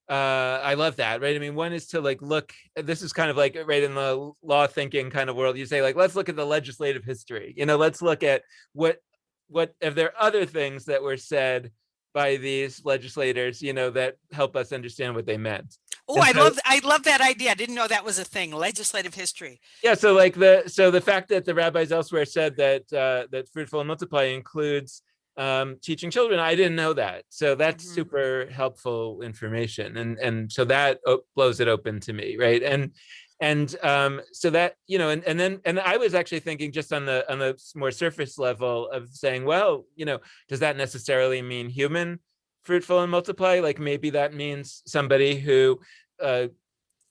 I love that, right? I mean, one is to like look, this is kind of like right in the law thinking kind of world, you say like, let's look at the legislative history, you know, let's look at what if there are other things that were said by these legislators, you know, that help us understand what they meant. Oh, I love that idea. I didn't know that was a thing, legislative history. Yeah, so like the fact that the rabbis elsewhere said that that fruitful and multiply includes teaching children, I didn't know that, so that's super helpful information, and so that blows it open to me, right? And so that, you know, and I was actually thinking just on the more surface level of saying, well, you know, does that necessarily mean human fruitful and multiply? Like maybe that means somebody who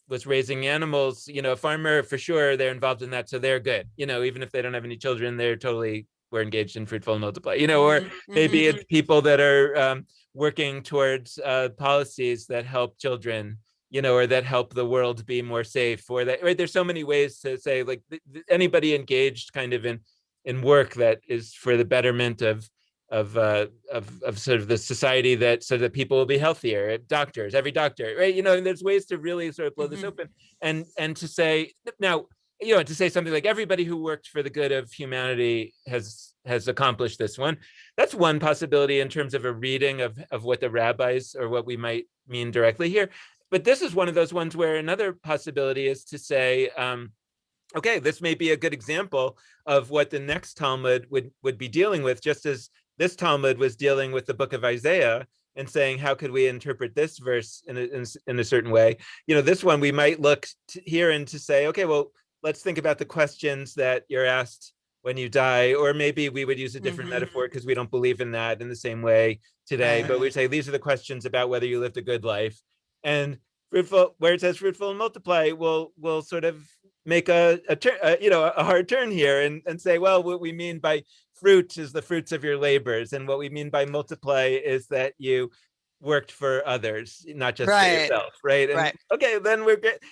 was raising animals, a farmer for sure, they're involved in that, so they're good. Even if they don't have any children, they're totally were engaged in fruitful and multiply. Or maybe it's people that are working towards policies that help children, or that help the world be more safe, or that, right? There's so many ways to say, like, anybody engaged kind of in work that is for the betterment of sort of the society, that so that people will be healthier. Doctors, every doctor, right? And there's ways to really sort of blow this open, and to say now, to say something like everybody who worked for the good of humanity has accomplished this one. That's one possibility in terms of a reading of what the rabbis, or what we might mean directly here. But this is one of those ones where another possibility is to say, okay, this may be a good example of what the next Talmud would be dealing with, just as this Talmud was dealing with the book of Isaiah and saying, how could we interpret this verse in a certain way? This one we might look here and to say, okay, well, let's think about the questions that you're asked when you die, or maybe we would use a different metaphor because we don't believe in that in the same way today, but we say these are the questions about whether you lived a good life. And fruitful, where it says fruitful and multiply, we'll sort of make a hard turn here and say, well, what we mean by fruit is the fruits of your labors, and what we mean by multiply is that you worked for others, not just for yourself, right? And okay, then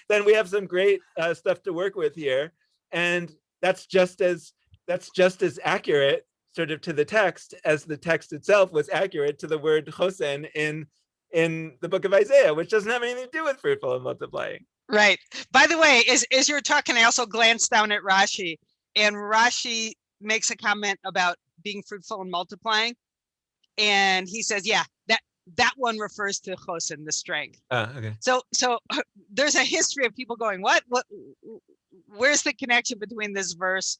then we have some great stuff to work with here, and that's just as accurate sort of to the text as the text itself was accurate to the word chosen in the book of Isaiah, which doesn't have anything to do with fruitful and multiplying. Right. By the way, as you're talking, I also glanced down at Rashi, and Rashi makes a comment about being fruitful and multiplying. And he says, yeah, that one refers to chosen, the strength. Okay. So there's a history of people going, what, where's the connection between this verse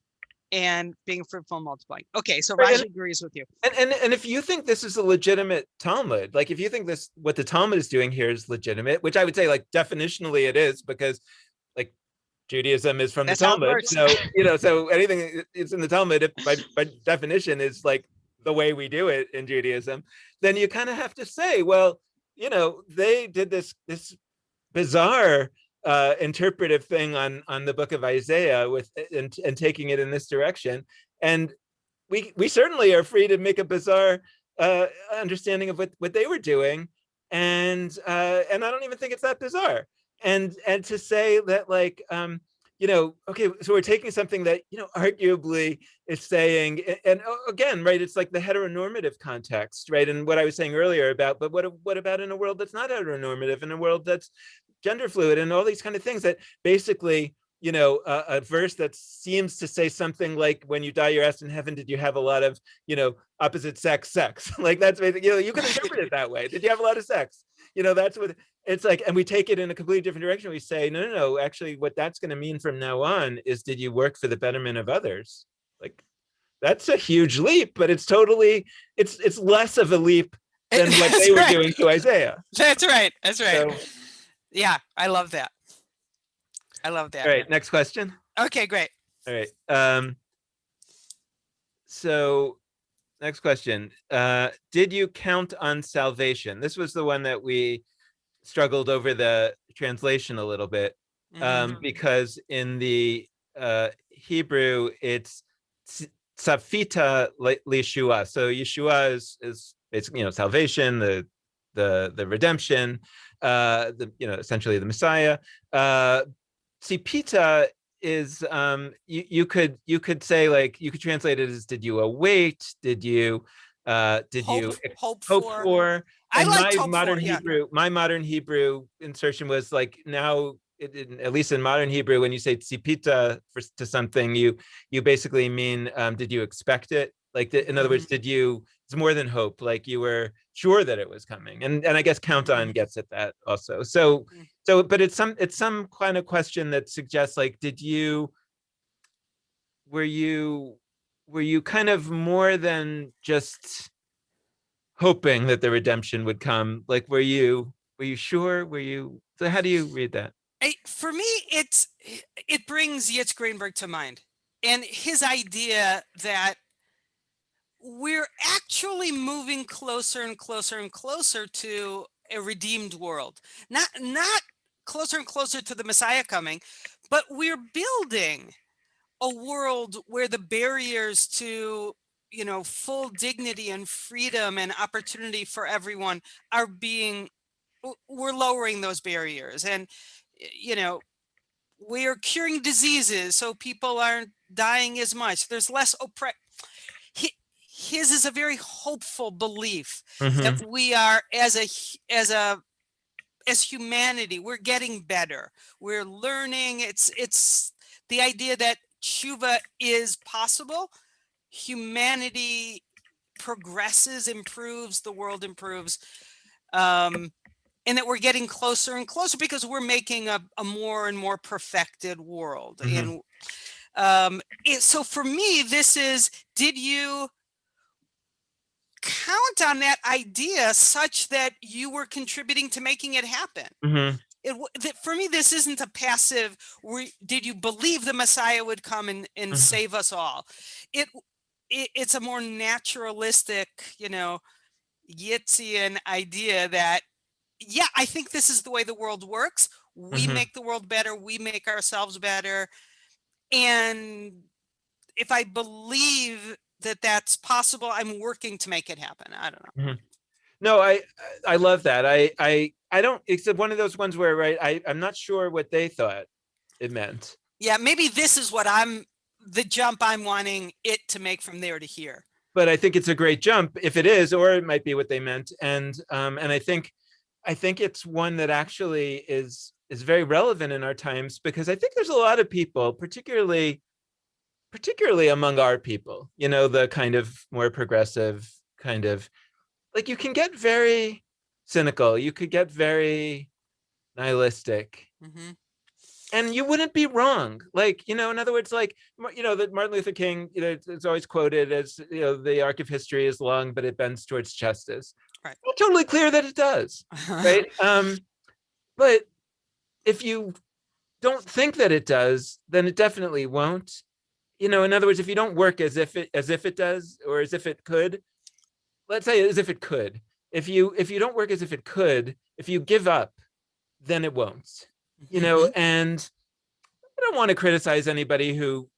and being fruitful and multiplying? Okay, so Rashi agrees with you. And if you think this is a legitimate Talmud, like if you think what the Talmud is doing here is legitimate, which I would say, like, definitionally it is, because like Judaism is from the Talmud, so so anything it's in the Talmud, by definition, is like the way we do it in Judaism. Then you kind of have to say, well, they did this bizarre interpretive thing on the book of Isaiah and taking it in this direction, and we certainly are free to make a bizarre understanding of what they were doing, and I don't even think it's that bizarre, and to say that, like, okay, so we're taking something that arguably is saying, and again, right, it's like the heteronormative context, right, and what I was saying earlier about, but what about in a world that's not heteronormative, in a world that's gender fluid, and all these kind of things that basically, a verse that seems to say something like, when you die, you're asked in heaven, did you have a lot of, opposite sex? Like, that's basically, you can interpret it that way. Did you have a lot of sex? That's what it's like. And we take it in a completely different direction. We say, no, actually, what that's going to mean from now on is, did you work for the betterment of others? Like, that's a huge leap, but it's less of a leap than what they were doing to Isaiah. That's right. So, yeah, I love that. All right, next question. Okay, great. All right. So next question. Did you count on salvation? This was the one that we struggled over the translation a little bit, because in the Hebrew, it's tzafita liyeshua. So Yeshua is salvation, the redemption, essentially the Messiah. Tzipita is you could say, like, you could translate it as, did you await? Did you hope for? And my modern Hebrew insertion was like, now at least in modern Hebrew, when you say tzipita to something, you basically mean, did you expect it? Like, in other words, it's more than hope, like you were sure that it was coming, and I guess count on gets at that also. So but it's some kind of question that suggests, like, were you kind of more than just hoping that the redemption would come? Like, were you sure? So how do you read that? For me, it brings Yitz Greenberg to mind, and his idea that we're actually moving closer and closer and closer to a redeemed world. Not closer and closer to the Messiah coming, but we're building a world where the barriers to, you know, full dignity and freedom and opportunity for everyone are we're lowering those barriers. And, you know, we're curing diseases so people aren't dying as much. There's less his is a very hopeful belief that Mm-hmm. we are, as humanity, we're getting better. We're learning. It's the idea that tshuva is possible. Humanity progresses, improves, the world improves. And that we're getting closer and closer because we're making a more and more perfected world. Mm-hmm. And so for me, this is, did you count on that idea such that you were contributing to making it happen? Mm-hmm. For me, this isn't a passive, did you believe the Messiah would come and Mm-hmm. save us all? It's a more naturalistic, you know, Yitzian idea that, yeah, I think this is the way the world works. We Mm-hmm. make the world better. We make ourselves better. And if I believe that that's possible, I'm working to make it happen. I don't know. Mm-hmm. No, I love that. I don't, it's one of those ones where, right, I'm not sure what they thought it meant. Yeah, maybe this is what the jump I'm wanting it to make from there to here. But I think it's a great jump if it is, or it might be what they meant. And I think it's one that actually is very relevant in our times, because I think there's a lot of people, particularly among our people, you know, the kind of more progressive kind of, like, you can get very cynical, you could get very nihilistic. Mm-hmm. And you wouldn't be wrong. Like, you know, in other words, like, you know, that Martin Luther King, you know, it's always quoted as, you know, the arc of history is long, but it bends towards justice. Right. Well, totally clear that it does. Right. But if you don't think that it does, then it definitely won't. You know, in other words, if you don't work as if it does, or as if it could, let's say as if it could, if you don't work as if it could, if you give up, then it won't. You know, and I don't want to criticize anybody who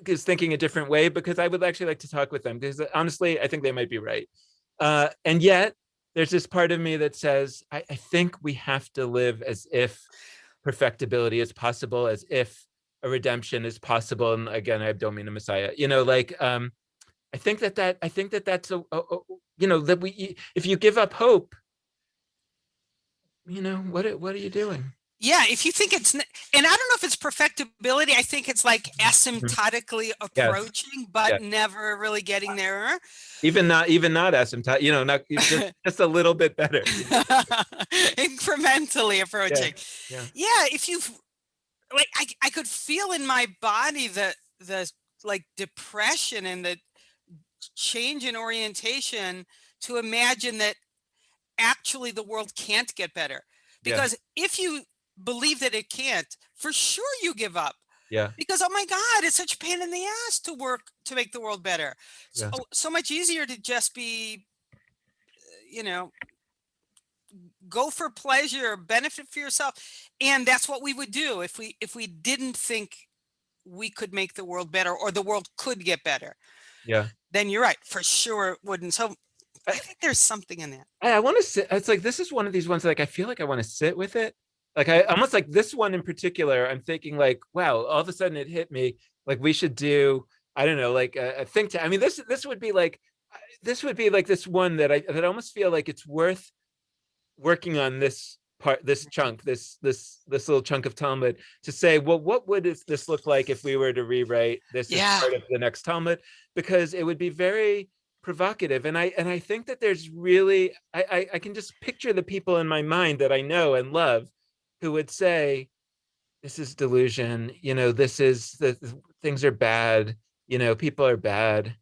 is thinking a different way, because I would actually like to talk with them, because honestly, I think they might be right. And yet there's this part of me that says, I think we have to live as if perfectibility is possible, as if a redemption is possible. And again, I don't mean a Messiah, you know, like, I think that's you know, that if you give up hope, you know, what are you doing? Yeah, if you think and I don't know if it's perfectibility. I think it's like asymptotically approaching, but never really getting there. Even not asymptotic, you know, not just a little bit better. Incrementally approaching. Yeah. If you like, I could feel in my body the like depression and the change in orientation to imagine that actually the world can't get better. Because if you believe that it can't, for sure you give up. Yeah. Because, oh my God, it's such a pain in the ass to work to make the world better. So much easier to just be, you know, go for pleasure, benefit for yourself. And that's what we would do if we didn't think we could make the world better, or the world could get better. Yeah. Then you're right, for sure it wouldn't. So I think there's something in that. I want to sit. It's like, this is one of these ones, like, I feel like I want to sit with it. Like, I almost, like, this one in particular, I'm thinking, like, wow, all of a sudden it hit me, like, we should do, I don't know, like a think tank. I mean, this would be like this one that I almost feel like it's worth working on this part, this chunk, this little chunk of Talmud, to say, well, what would this look like if we were to rewrite this as part of the next Talmud? Because it would be very provocative. And I think that there's really, I can just picture the people in my mind that I know and love, who would say, this is delusion, you know, this is things are bad, you know, people are bad.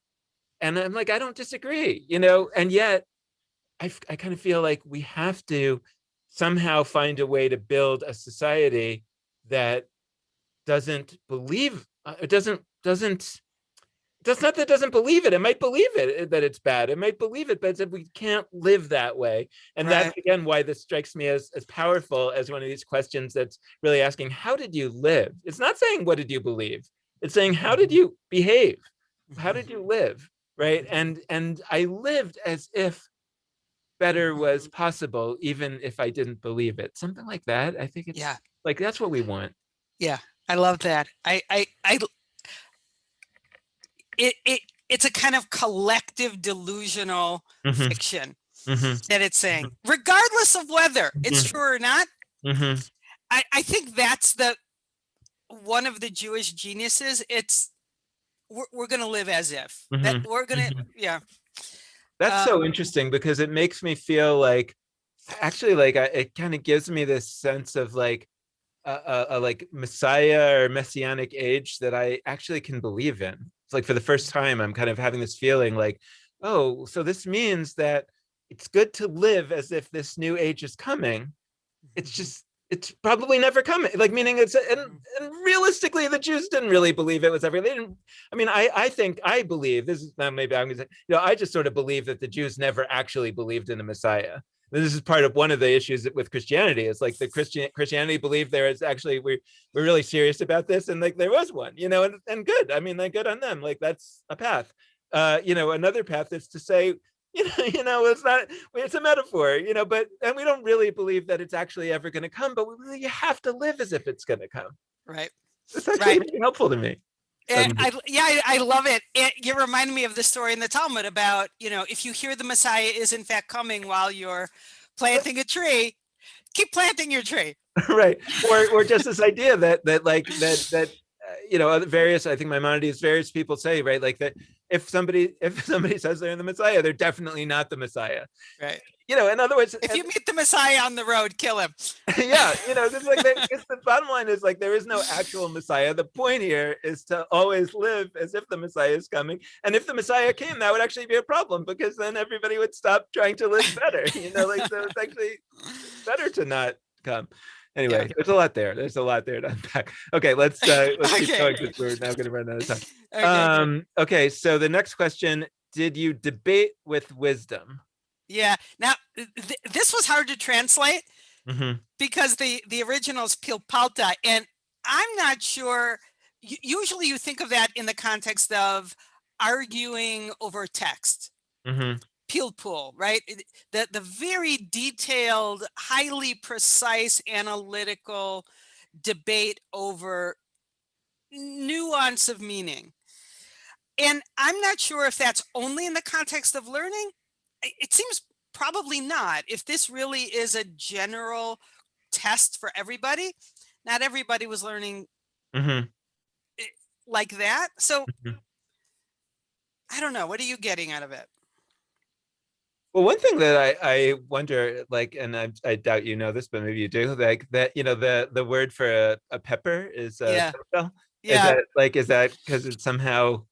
And I'm like, I don't disagree, you know, and yet I kind of feel like we have to somehow find a way to build a society that doesn't believe, doesn't that's not that it doesn't believe it. It might believe it that it's bad. It might believe it, but we can't live that way. And Right. that's again why this strikes me as powerful as one of these questions that's really asking, how did you live? It's not saying what did you believe? It's saying how did you behave? How did you live? Right. And I lived as if better was possible, even if I didn't believe it. Something like that. I think it's Yeah. like that's what we want. Yeah. I love that. It's a kind of collective delusional Mhm. fiction Mhm. that it's saying, regardless of whether it's Mhm. true or not. Mhm. I think that's one of the Jewish geniuses. It's we're going to live as if that Mhm. we're going to, Mhm. yeah. That's so interesting because it makes me feel like actually like it kind of gives me this sense of like a like Messiah or messianic age that I actually can believe in. It's like for the first time I'm kind of having this feeling like, oh, so this means that it's good to live as if this new age is coming. It's just it's probably never coming. Like meaning and realistically, the Jews didn't really believe it was ever. They didn't. I mean, I think I believe this is now maybe I'm gonna say, I just sort of believe that the Jews never actually believed in a Messiah. This is part of one of the issues with Christianity. It's like the Christianity believed there is actually we're really serious about this, and like there was one, and good. I mean, like good on them. Like that's a path. Another path is to say it's not, it's a metaphor, but, and we don't really believe that it's actually ever going to come, but you have to live as if it's going to come. Right. It's actually Right. really helpful to me. I love it. You remind me of the story in the Talmud about, if you hear the Messiah is in fact coming while you're planting a tree, keep planting your tree. Right. Or just this idea that various, I think Maimonides, various people say, right, like that if somebody says they're the Messiah, they're definitely not the Messiah. Right. In other words, if you meet the Messiah on the road, kill him. Yeah, the bottom line is like there is no actual Messiah. The point here is to always live as if the Messiah is coming. And if the Messiah came, that would actually be a problem because then everybody would stop trying to live better. So it's actually better to not come. Anyway, there's a lot there. There's a lot there to unpack. Okay, let's keep going because we're now going to run out of time. Okay, so the next question: did you debate with wisdom? Yeah. Now, this was hard to translate because the original is pilpalta, and I'm not sure. Usually, you think of that in the context of arguing over text. Pilpul, right? The very detailed, highly precise, analytical debate over nuance of meaning. And I'm not sure if that's only in the context of learning. It seems probably not. If this really is a general test for everybody, not everybody was learning like that. So I don't know. What are you getting out of it? Well, one thing that I wonder, like, and I doubt you know this, but maybe you do, like that, the word for a pepper is Yeah. pepper. Yeah. Is that because it's somehow,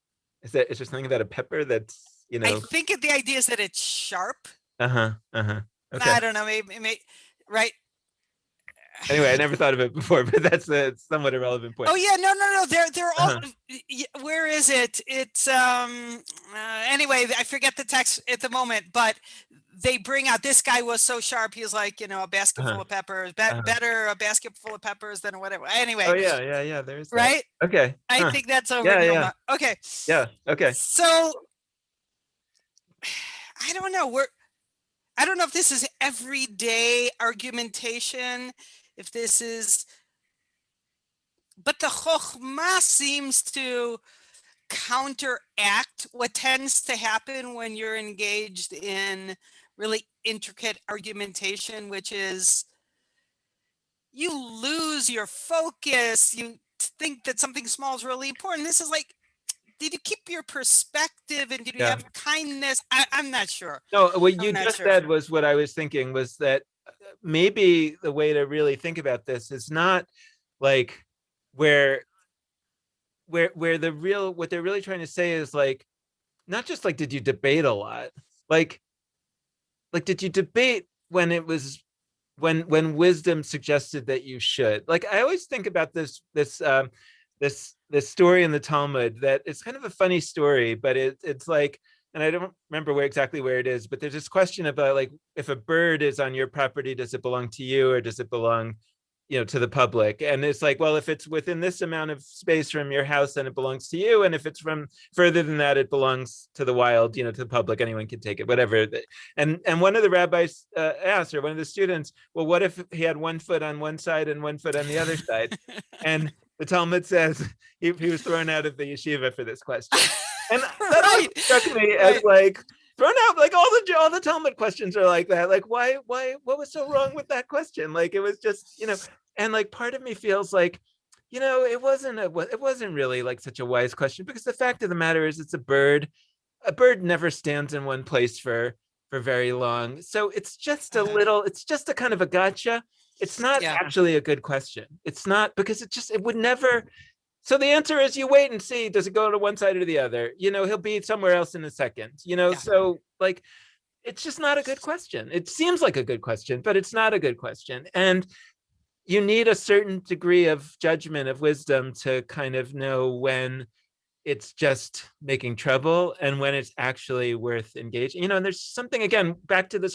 is there something about a pepper that's, I think the idea is that it's sharp. Okay. I don't know. Maybe right. Anyway, I never thought of it before, but that's a somewhat irrelevant point. Oh yeah, no. They're all. Where is it? It's anyway, I forget the text at the moment, but they bring out this guy was so sharp. He was like, a basket full of peppers. Better a basket full of peppers than whatever. Anyway. Oh yeah. There's that. Right. Okay. I think that's over. Yeah. Okay. Yeah. Okay. So I don't know. I don't know if this is everyday argumentation. If this is, but the chokhmah seems to counteract what tends to happen when you're engaged in really intricate argumentation, which is you lose your focus. You think that something small is really important. This is like, did you keep your perspective and did you have kindness? I'm not sure. No, what you just said was what I was thinking was that maybe the way to really think about this is not like where the real, what they're really trying to say is like, not just like, did you debate a lot? Like did you debate when it was, when wisdom suggested that you should? Like, I always think about this this story in the Talmud that it's kind of a funny story, but it's like, and I don't remember exactly where it is, but there's this question about like, if a bird is on your property, does it belong to you or does it belong, to the public? And it's like, well, if it's within this amount of space from your house, then it belongs to you. And if it's from further than that, it belongs to the wild, to the public. Anyone can take it, whatever. And one of the rabbis asked, or one of the students, well, what if he had one foot on one side and one foot on the other side? And the Talmud says he was thrown out of the yeshiva for this question. And that always struck me as like, thrown out, like all the Talmud questions are like that. Like, why, what was so wrong with that question? Like, it was just, and like part of me feels like, it wasn't really like such a wise question, because the fact of the matter is it's a bird. A bird never stands in one place for very long. So it's just it's just a kind of a gotcha. It's not actually a good question. It's not, because it would never. So the answer is you wait and see, does it go to one side or the other? He'll be somewhere else in a second, so like, it's just not a good question. It seems like a good question, but it's not a good question. And you need a certain degree of judgment, of wisdom, to kind of know when it's just making trouble and when it's actually worth engaging. And there's something, again, back to this,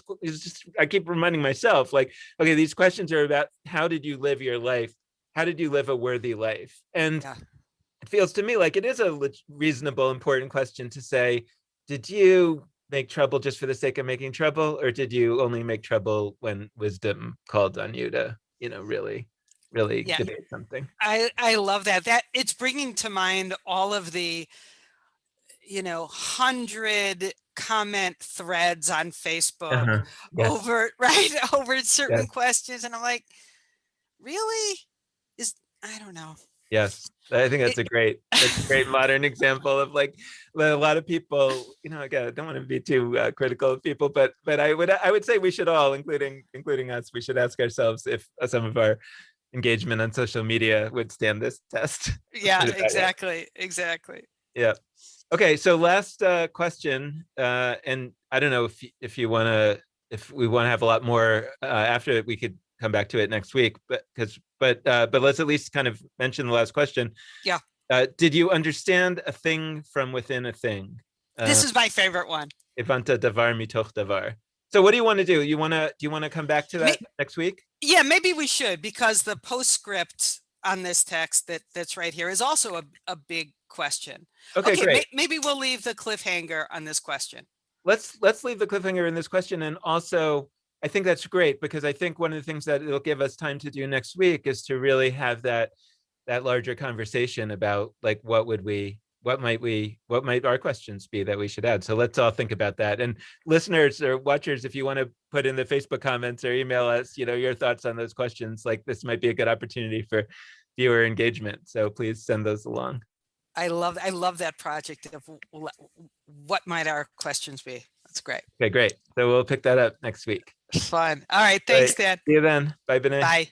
I keep reminding myself, like, okay, these questions are about how did you live your life? How did you live a worthy life? And it feels to me like it is a reasonable, important question to say, did you make trouble just for the sake of making trouble? Or did you only make trouble when wisdom called on you to, really debate something? I love that. That it's bringing to mind all of the, 100 comment threads on Facebook over certain questions. And I'm like, really? I don't know. Yes, I think that's a great modern example of like a lot of people, again, I don't want to be too critical of people, but I would say we should all, including us, we should ask ourselves if some of our engagement on social media would stand this test. Yeah, exactly. Yeah. Okay, so last question, and I don't know if we want to have a lot more after it, we could come back to it next week, but let's at least kind of mention the last question. Yeah. Did you understand a thing from within a thing? This is my favorite one. Evanta davar mitoch davar. So what do you want to do? Do you want to come back to that next week? Yeah, maybe we should, because the postscript on this text that's right here is also a big question. Okay, great. Maybe we'll leave the cliffhanger on this question. Let's leave the cliffhanger in this question. And also, I think that's great, because I think one of the things that it'll give us time to do next week is to really have that larger conversation about like, what might our questions be that we should add. So let's all think about that. And listeners or watchers, if you want to put in the Facebook comments or email us, your thoughts on those questions, like this might be a good opportunity for viewer engagement. So please send those along. I love that project of what might our questions be. That's great. Okay, great. So we'll pick that up next week. Fun. All right. Thanks, Dan. See you then. Bye, Benay. Bye.